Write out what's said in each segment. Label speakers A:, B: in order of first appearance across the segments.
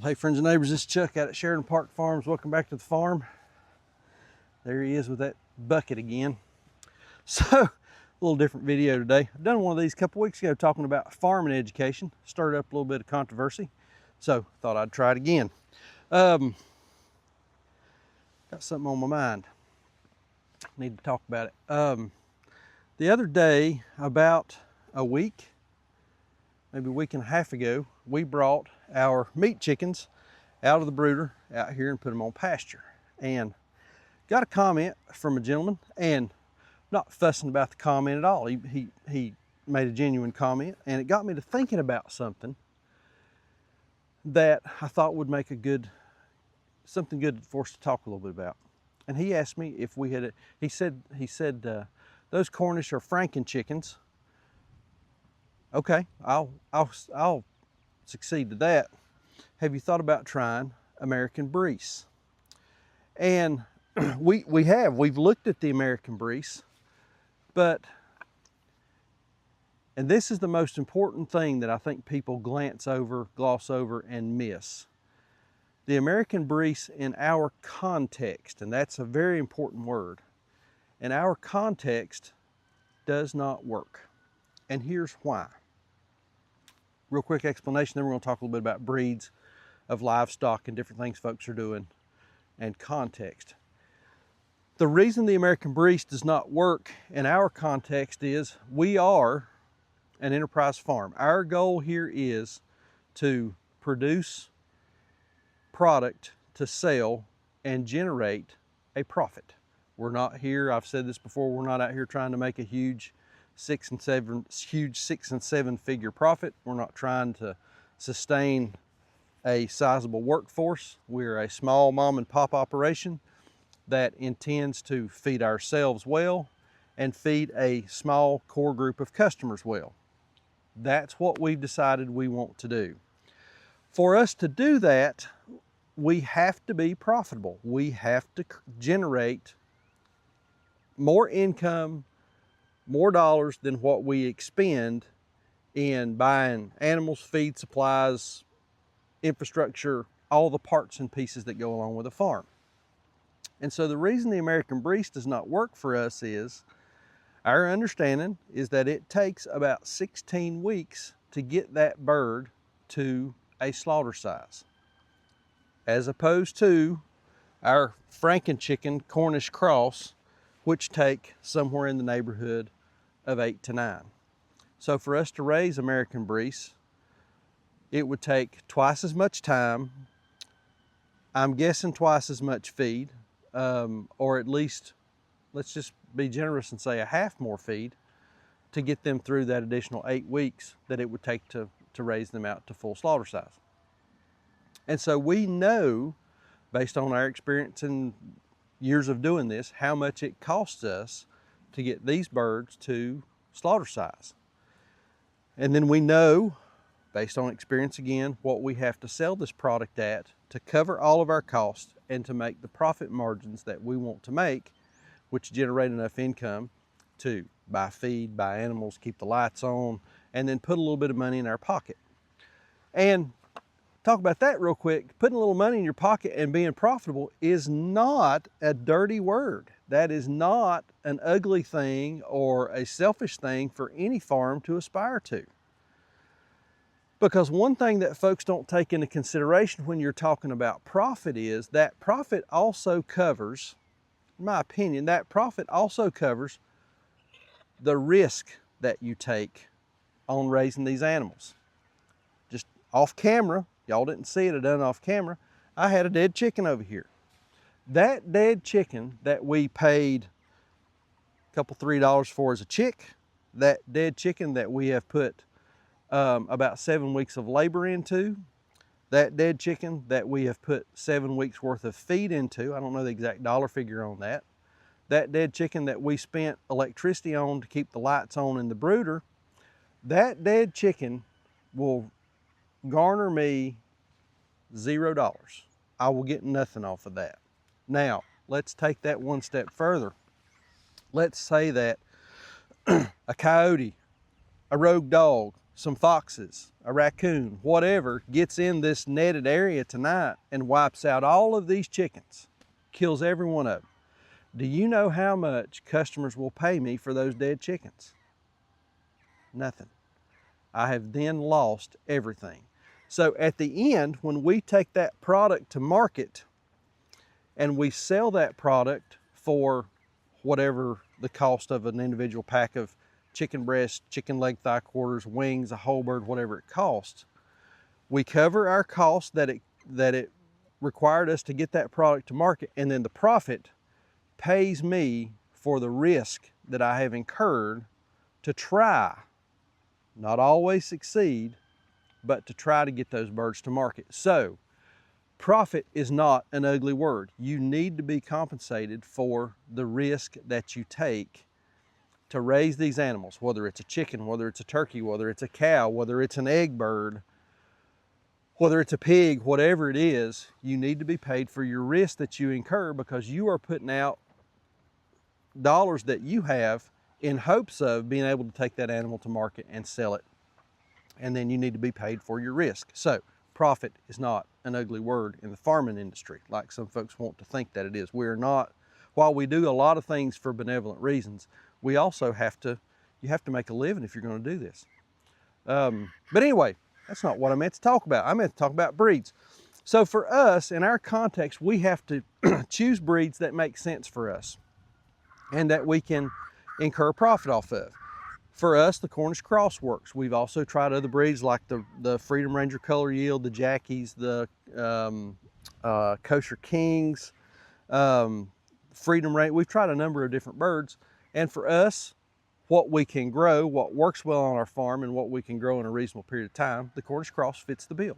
A: Hey friends and neighbors, this is Chuck out at Sheridan Park Farms. Welcome back to the farm. There he is with that bucket again. So, a little different video today. I've done one of these a couple weeks ago talking about farming education. Stirred up a little bit of controversy, so thought I'd try it again. Got something on my mind. Need to talk about it. The other day, about a week, maybe a week and a half ago, we brought our meat chickens out of the brooder out here and put them on pasture. And got a comment from a gentleman, and not fussing about the comment at all. He made a genuine comment, and it got me to thinking about something that I thought would make something good for us to talk a little bit about. And he asked me if we had, he said, those Cornish are Franken chickens. Okay, I'll succeed to that. Have you thought about trying American Breese? And we've looked at the American Breese, and this is the most important thing that I think people gloss over and miss. The American Breese in our context, and that's a very important word, in our context does not work. And here's why. Real quick explanation, then we're going to talk a little bit about breeds of livestock and different things folks are doing and context. The reason the American Breese does not work in our context is we are an enterprise farm. Our goal here is to produce product to sell and generate a profit. We're not here, I've said this before, we're not out here trying to make a huge 6 and 7 figure profit. We're not trying to sustain a sizable workforce. We're a small mom and pop operation that intends to feed ourselves well and feed a small core group of customers well. That's what we've decided we want to do. For us to do that, we have to be profitable. We have to generate more income, more dollars than what we expend in buying animals, feed, supplies, infrastructure, all the parts and pieces that go along with a farm. And so the reason the American Breese does not work for us is, our understanding is that it takes about 16 weeks to get that bird to a slaughter size, as opposed to our Franken chicken Cornish cross, which take somewhere in the neighborhood of 8 to 9. So for us to raise American Breese, it would take twice as much time, I'm guessing twice as much feed, or at least, let's just be generous and say a half more feed to get them through that additional 8 weeks that it would take to raise them out to full slaughter size. And so we know, based on our experience and years of doing this, how much it costs us to get these birds to slaughter size. And then we know, based on experience again, what we have to sell this product at to cover all of our costs and to make the profit margins that we want to make, which generate enough income to buy feed, buy animals, keep the lights on, and then put a little bit of money in our pocket. And talk about that real quick. Putting a little money in your pocket and being profitable is not a dirty word. That is not an ugly thing or a selfish thing for any farm to aspire to. Because one thing that folks don't take into consideration when you're talking about profit is that profit also covers, in my opinion, that profit also covers the risk that you take on raising these animals. Just off camera, y'all didn't see it, I done off camera, I had a dead chicken over here. That dead chicken that we paid a couple $3 for as a chick, that dead chicken that we have put about 7 weeks of labor into, that dead chicken that we have put 7 weeks worth of feed into, I don't know the exact dollar figure on that, that dead chicken that we spent electricity on to keep the lights on in the brooder, that dead chicken will garner me $0. I will get nothing off of that. Now, let's take that one step further. Let's say that a coyote, a rogue dog, some foxes, a raccoon, whatever, gets in this netted area tonight and wipes out all of these chickens, kills every one of them, do you know how much customers will pay me for those dead chickens? Nothing. I have then lost everything. So at the end, when we take that product to market and we sell that product for whatever the cost of an individual pack of chicken breast, chicken leg, thigh quarters, wings, a whole bird, whatever it costs, we cover our costs that it required us to get that product to market, and then the profit pays me for the risk that I have incurred to try, not always succeed, but to try to get those birds to market. So profit is not an ugly word. You need to be compensated for the risk that you take to raise these animals, whether it's a chicken, whether it's a turkey, whether it's a cow, whether it's an egg bird, whether it's a pig, whatever it is. You need to be paid for your risk that you incur, because you are putting out dollars that you have in hopes of being able to take that animal to market and sell it. And then you need to be paid for your risk. So profit is not an ugly word in the farming industry, like some folks want to think that it is. We're not. While we do a lot of things for benevolent reasons, we also have to make a living if you're going to do this. But anyway, that's not what I meant to talk about. I meant to talk about breeds. So for us, in our context, we have to choose breeds that make sense for us and that we can incur profit off of. For us, the Cornish Cross works. We've also tried other breeds like the Freedom Ranger Color Yield, the Jackies, the Kosher Kings, Freedom Ranger. We've tried a number of different birds. And for us, what we can grow, what works well on our farm, and what we can grow in a reasonable period of time, the Cornish Cross fits the bill.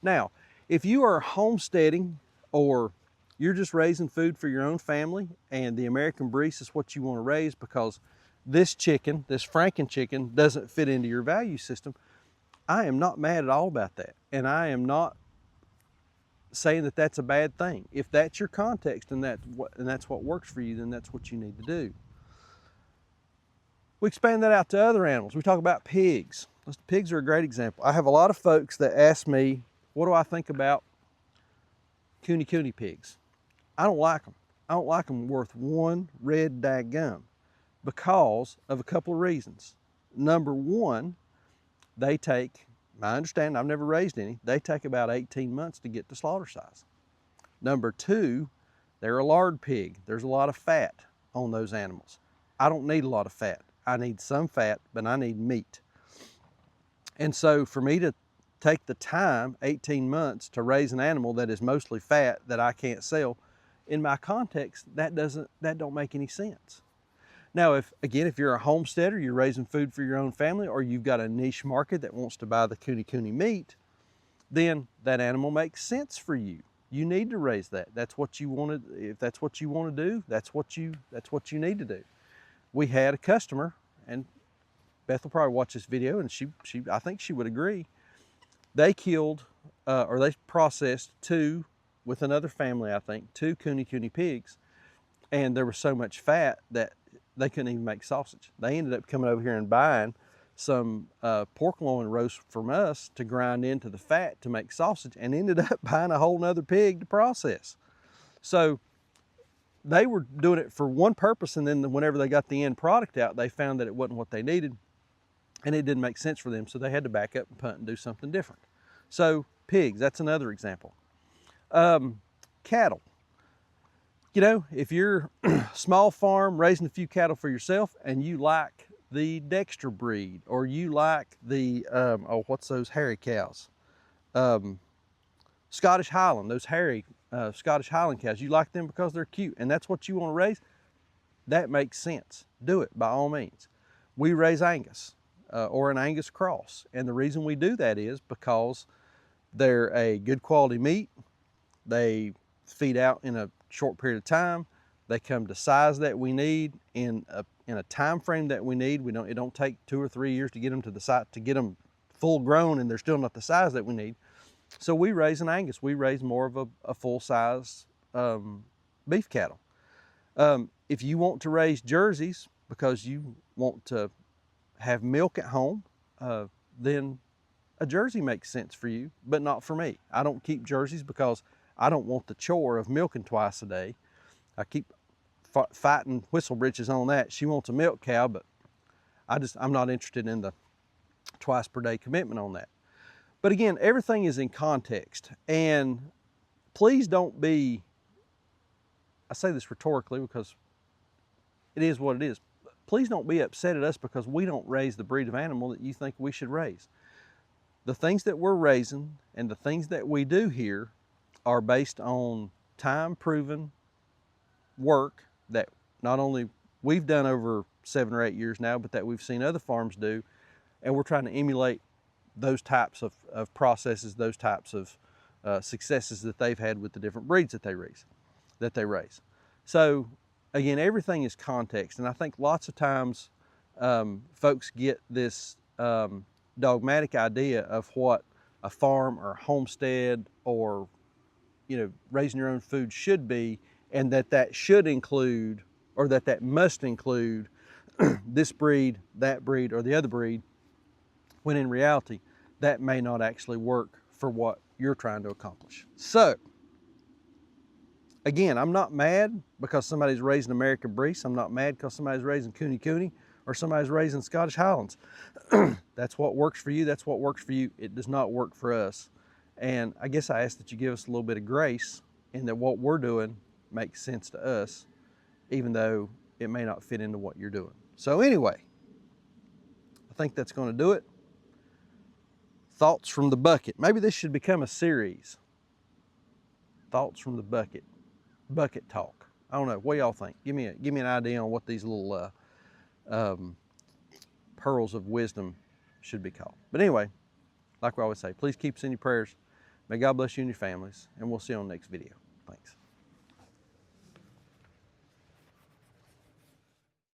A: Now, if you are homesteading or you're just raising food for your own family and the American Breese is what you want to raise because this chicken, this Franken chicken, doesn't fit into your value system, I am not mad at all about that. And I am not saying that that's a bad thing. If that's your context and that's what works for you, then that's what you need to do. We expand that out to other animals. We talk about pigs. Pigs are a great example. I have a lot of folks that ask me, what do I think about cooney pigs? I don't like them. I don't like them worth one red daggum because of a couple of reasons. Number one, they take, I understand, I've never raised any, they take about 18 months to get to slaughter size. Number two, they're a lard pig. There's a lot of fat on those animals. I don't need a lot of fat. I need some fat, but I need meat. And so for me to take the time, 18 months, to raise an animal that is mostly fat that I can't sell, in my context, that don't make any sense. Now, if you're a homesteader, you're raising food for your own family, or you've got a niche market that wants to buy the cooney meat, then that animal makes sense for you. You need to raise that. That's what you want to. If that's what you want to do, that's what you need to do. We had a customer, and Beth will probably watch this video, and I think she would agree. They killed, or they processed with another family, I think, two cooney pigs, and there was so much fat that they couldn't even make sausage. They ended up coming over here and buying some pork loin roast from us to grind into the fat to make sausage, and ended up buying a whole nother pig to process. So they were doing it for one purpose, and then whenever they got the end product out, they found that it wasn't what they needed, and it didn't make sense for them, so they had to back up and punt and do something different. So pigs, that's another example. Cattle. You know, if you're small farm, raising a few cattle for yourself, and you like the Dexter breed, or you like the, what's those hairy cows? Scottish Highland, those hairy Scottish Highland cows, you like them because they're cute, and that's what you want to raise, that makes sense. Do it by all means. We raise Angus, or an Angus cross, and the reason we do that is because they're a good quality meat. They feed out in a short period of time. They come to size that we need in a time frame that we need. It don't take 2 or 3 years to get them to the size, to get them full grown, and they're still not the size that we need. So we raise an Angus. We raise more of a full size beef cattle. If you want to raise Jerseys because you want to have milk at home, then a Jersey makes sense for you, but not for me. I don't keep Jerseys because I don't want the chore of milking twice a day. I keep fighting whistle britches on that. She wants a milk cow, but I'm not interested in the twice per day commitment on that. But again, everything is in context, and please don't be, I say this rhetorically because it is what it is. Please don't be upset at us because we don't raise the breed of animal that you think we should raise. The things that we're raising and the things that we do here are based on time-proven work that not only we've done over 7 or 8 years now, but that we've seen other farms do, and we're trying to emulate those types of processes, those types of successes that they've had with the different breeds that they raise. So again, everything is context, and I think lots of times folks get this dogmatic idea of what a farm or a homestead or raising your own food should be, and that should include, or that must include this breed, that breed, or the other breed, when in reality that may not actually work for what you're trying to accomplish. So again, I'm not mad because somebody's raising American Breese. I'm not mad because somebody's raising Cooney Cooney or somebody's raising Scottish Highlands. That's what works for you. That's what works for you. It does not work for us. And I guess I ask that you give us a little bit of grace in that what we're doing makes sense to us, even though it may not fit into what you're doing. So anyway, I think that's going to do it. Thoughts from the bucket. Maybe this should become a series. Thoughts from the bucket. Bucket talk. I don't know. What do y'all think? Give me an idea on what these little pearls of wisdom should be called. But anyway, like we always say, please keep us in your prayers. May God bless you and your families, and we'll see you on the next video.